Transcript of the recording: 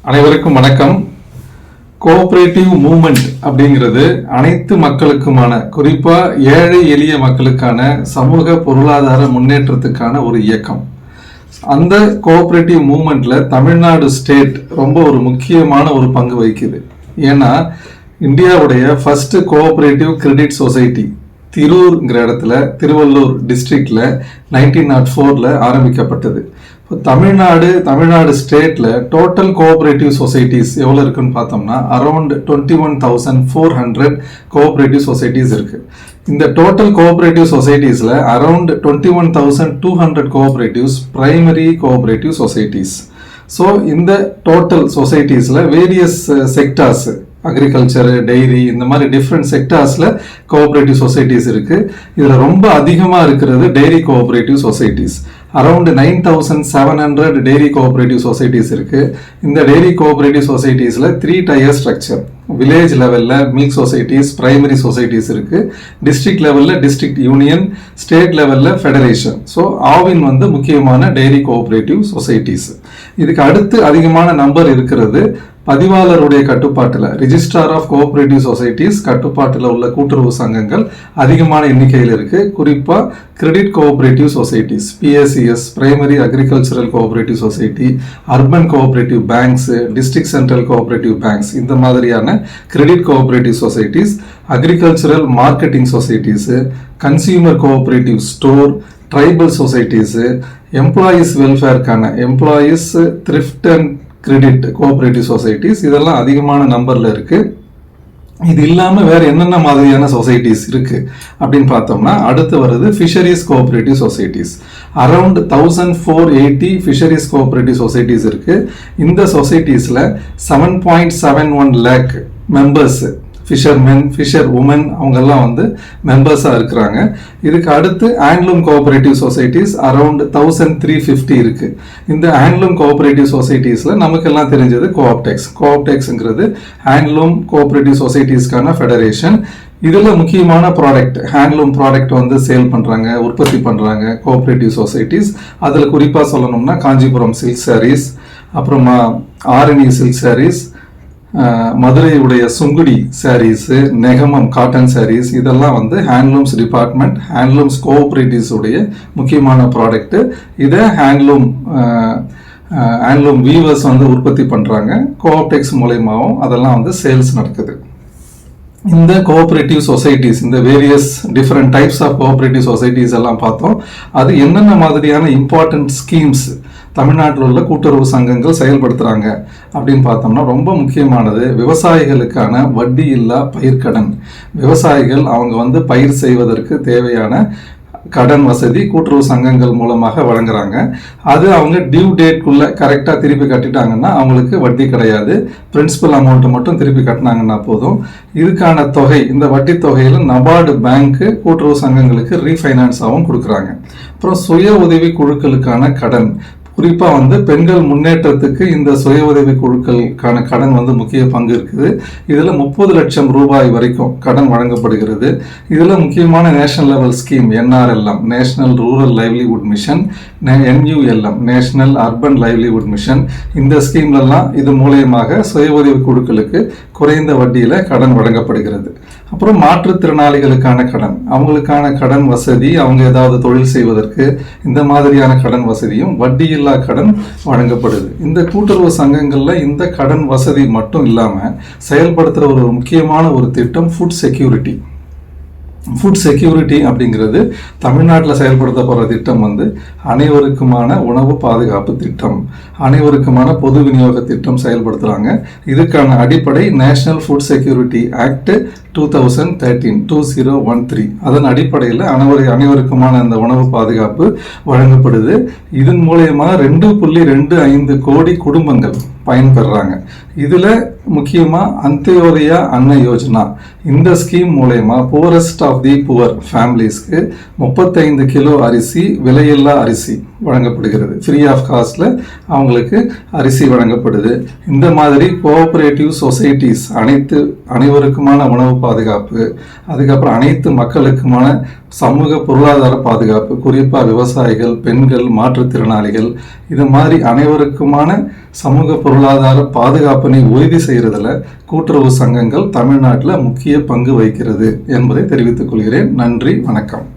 அனைவருக்கும் வணக்கம். Cooperative movement அப்படிங்கிறது அனைத்து மக்களுக்குமான, குறிப்பா ஏழை எளிய மக்களுக்கான சமூக பொருளாதார முன்னேற்றத்துக்கான ஒரு இயக்கம். அந்த கோஆபரேட்டிவ் மூவ்மெண்ட்ல தமிழ்நாடு ஸ்டேட் ரொம்ப ஒரு முக்கியமான ஒரு பங்கு வகிக்குது. ஏன்னா இந்தியாவுடைய ஃபர்ஸ்ட் கோஆபரேட்டிவ் கிரெடிட் சொசைட்டி திரூர்ங்கிற இடத்துல, திருவள்ளூர் டிஸ்ட்ரிக்ட்ல 1904 ஆரம்பிக்கப்பட்டது. தமிழ்நாடு ஸ்டேட்ல டோட்டல் கோஆபரேட்டிவ் சொசைட்டிஸ் எவ்வளவு இருக்குன்னு பார்த்தோம்னா அரௌண்ட் 21,400 கோஆபரேட்டிவ் சொசைட்டிஸ் இருக்கு. இந்த டோட்டல் கோஆபரேட்டிவ் சொசைட்டிஸ்ல around 21,200 cooperatives primary cooperative societies. So இந்த டோட்டல் சொசைட்டிஸ்ல வேரியஸ் செக்டார்ஸ், அக்ரிகல்ச்சர், டெய்ரி, இந்த மாதிரி டிஃப்ரெண்ட் செக்டார்ஸ்ல கோஆபரேட்டிவ் சொசைட்டிஸ் இருக்கு. இதுல ரொம்ப அதிகமா இருக்கிறது dairy cooperative societies. Around 9,700 dairy cooperative societies இருக்கு. இந்த டெய்ரி கோஆபரேட்டிவ் சொசைட்டிஸ்ல 3 டயர் ஸ்ட்ரக்சர், வில்லேஜ் லெவல்ல மில்க் சொசைட்டிஸ், பிரைமரி சொசைட்டிஸ் இருக்கு, டிஸ்ட்ரிக்ட் லெவல்ல டிஸ்ட்ரிக்ட் யூனியன், ஸ்டேட் லெவல்ல ஃபெடரேஷன். ஸோ ஆவின் முக்கியமான டெய்ரி கோஆபரேட்டிவ் சொசைட்டிஸ். இதுக்கு அடுத்து அதிகமான நம்பர் இருக்கிறது பதிவாளருடைய கட்டுப்பாட்டில், ரிஜிஸ்ட்ரார் ஆஃப் கோஆபரேட்டிவ் சொசைட்டிஸ் கட்டுப்பாட்டில் உள்ள கூட்டுறவு சங்கங்கள் அதிகமான எண்ணிக்கையில் இருக்கு. குறிப்பா credit cooperative societies, PSCS, primary agricultural cooperative society, urban cooperative banks, district central cooperative banks, இந்த மாதிரியான credit cooperative societies, agricultural marketing societies, consumer cooperative store, tribal societies, employees வெல்ஃபேர்க்கான employees thrift and credit cooperative societies, இதெல்லாம் அதிகமான நம்பர்ல இருக்கு. இது இல்லாம வேற என்னென்ன மாதிரியான சொசைட்டிஸ் இருக்கு அப்படின்னு பார்த்தோம்னா அடுத்து வருது fisheries cooperative societies. Around 1,480 fisheries cooperative societies இருக்கு. இந்த சொசைட்டிஸ்ல 7.71 lakh members, fishermen, fisher women, அவங்கெல்லாம் மெம்பர்ஸாக இருக்கிறாங்க. இதுக்கு அடுத்து ஹேண்ட்லூம் கோஆபரேட்டிவ் சொசைட்டிஸ் அரௌண்ட் 1,350 இருக்கு. இந்த ஹேண்ட்லூம் கோஆபரேட்டிவ் சொசைட்டிஸ்ல நமக்கெல்லாம் தெரிஞ்சது கோஆப்டெக்ஸ். கோஆப்டெக்ஸ்ங்கிறது ஹேண்ட்லூம் கோஆபரேட்டிவ் சொசைட்டிஸ்க்கான ஃபெடரேஷன். இதுல முக்கியமான ப்ராடக்ட், ஹேண்ட்லூம் ப்ராடக்ட் சேல் பண்றாங்க, உற்பத்தி பண்றாங்க கோஆபரேட்டிவ் சொசைட்டிஸ். அதுல குறிப்பா சொல்லணும்னா காஞ்சிபுரம் சில்க் சாரீஸ், அப்புறமா ஆரணி சில்க் சாரீஸ், மதுரையுடைய சுங்குடி சாரீஸ், நெகமம் காட்டன் சாரீஸ், இதெல்லாம் ஹேண்ட்லூம்ஸ் டிபார்ட்மெண்ட், ஹேண்ட்லூம்ஸ் கோஆபரேட்டிவ்ஸ் உடைய முக்கியமான ப்ராடக்ட். இதை ஹேண்ட்லூம் வீவர்ஸ் உற்பத்தி பண்றாங்க. கோஆப்டெக்ஸ் மூலயமாவும் அதெல்லாம் சேல்ஸ் நடக்குது. இந்த கோஆபரேட்டிவ் சொசைட்டிஸ், இந்த various different types of cooperative societies எல்லாம் பார்த்தோம். அது என்னென்ன மாதிரியான இம்பார்ட்டன்ட் ஸ்கீம்ஸ் தமிழ்நாட்டில் உள்ள கூட்டுறவு சங்கங்கள் செயல்படுத்துறாங்க அப்படின்னு பார்த்தோம்னா ரொம்ப முக்கியமானது விவசாயிகளுக்கான வட்டி இல்லா பயிர்க்கடன். விவசாயிகள் அவங்க பயிர் செய்வதற்கு தேவையான கடன் வசதி கூட்டுறவு சங்கங்கள் மூலமாக வழங்குறாங்க. அது அவங்க டியூ டேட்குள்ள கரெக்டாக திருப்பி கட்டிட்டாங்கன்னா அவங்களுக்கு வட்டி கிடையாது. பிரின்சிபல் அமௌண்ட் மட்டும் திருப்பி கட்டினாங்கன்னா போதும். இதுக்கான தொகை, இந்த வட்டி தொகையில் நபார்டு பேங்க் கூட்டுறவு சங்கங்களுக்கு ரீஃபைனான்ஸாகவும் கொடுக்குறாங்க. அப்புறம் சுய உதவி குழுக்களுக்கான கடன், குறிப்பா பெண்கள் முன்னேற்றத்துக்கு இந்த சுய உதவி குழுக்களுக்கான கடன் முக்கிய பங்கு இருக்குது. இதுல 30 லட்சம் ரூபாய் வரைக்கும் கடன் வழங்கப்படுகிறது. இதுல முக்கியமான national level scheme NRLM, national rural livelihood mission, NULM, national urban livelihood mission, இந்த ஸ்கீம்லாம் இது மூலயமாக சுய உதவி குழுக்களுக்கு குறைந்த வட்டியில கடன் வழங்கப்படுகிறது. அப்புறம் மாற்றுத்திறனாளிகளுக்கான கடன், அவங்களுக்கான கடன் வசதி, அவங்க ஏதாவது தொழில் செய்வதற்கு இந்த மாதிரியான கடன் வசதியும் வட்டியில்லா கடன் வழங்கப்படுது. இந்த கூட்டுறவு சங்கங்கள்ல இந்த கடன் வசதி மட்டும் இல்லாம செயல்படுத்துற ஒரு முக்கியமான ஒரு திட்டம் ஃபுட் செக்யூரிட்டி. ஃபுட் செக்யூரிட்டி அப்படிங்கிறது தமிழ்நாட்டில் செயல்படுத்தப்படுற திட்டம் அனைவருக்குமான உணவு பாதுகாப்பு திட்டம், அனைவருக்குமான பொது விநியோக திட்டம் செயல்படுத்துறாங்க. இதுக்கான அடிப்படை நேஷனல் ஃபுட் செக்யூரிட்டி ஆக்ட் 2013. அதன் அடிப்படையில் அனைவருக்குமான அந்த உணவு பாதுகாப்பு வழங்கப்படுது. இதன் மூலயமா 2.25 கோடி குடும்பங்கள் பயன்பெறாங்க. இதுல முக்கியமா அந்தியோதயா அன்ன யோஜனா, இந்த ஸ்கீம் மூலயமா புவரஸ்ட் ஆஃப் தி புவர் ஃபேமிலிஸ்க்கு 35 கிலோ அரிசி, விலையில்லா அரிசி வழங்கப்படுகிறது. ஃப்ரீ ஆஃப் காஸ்ட்ல அவங்களுக்கு அரிசி வழங்கப்படுது. இந்த மாதிரி கோஆபரேட்டிவ் சொசைட்டிஸ் அனைவருக்குமான உணவு பாதுகாப்பு, அதுக்கப்புறம் அனைத்து மக்களுக்குமான சமூக பொருளாதார பாதுகாப்பு, குறிப்பாக விவசாயிகள், பெண்கள், மாற்றுத்திறனாளிகள், இது மாதிரி அனைவருக்குமான சமூக பொருளாதார பாதுகாப்பினை உறுதி செய்கிறதுல கூட்டுறவு சங்கங்கள் தமிழ்நாட்டில் முக்கிய பங்கு வகிக்கிறது என்பதை தெரிவித்துக் கொள்கிறேன். நன்றி, வணக்கம்.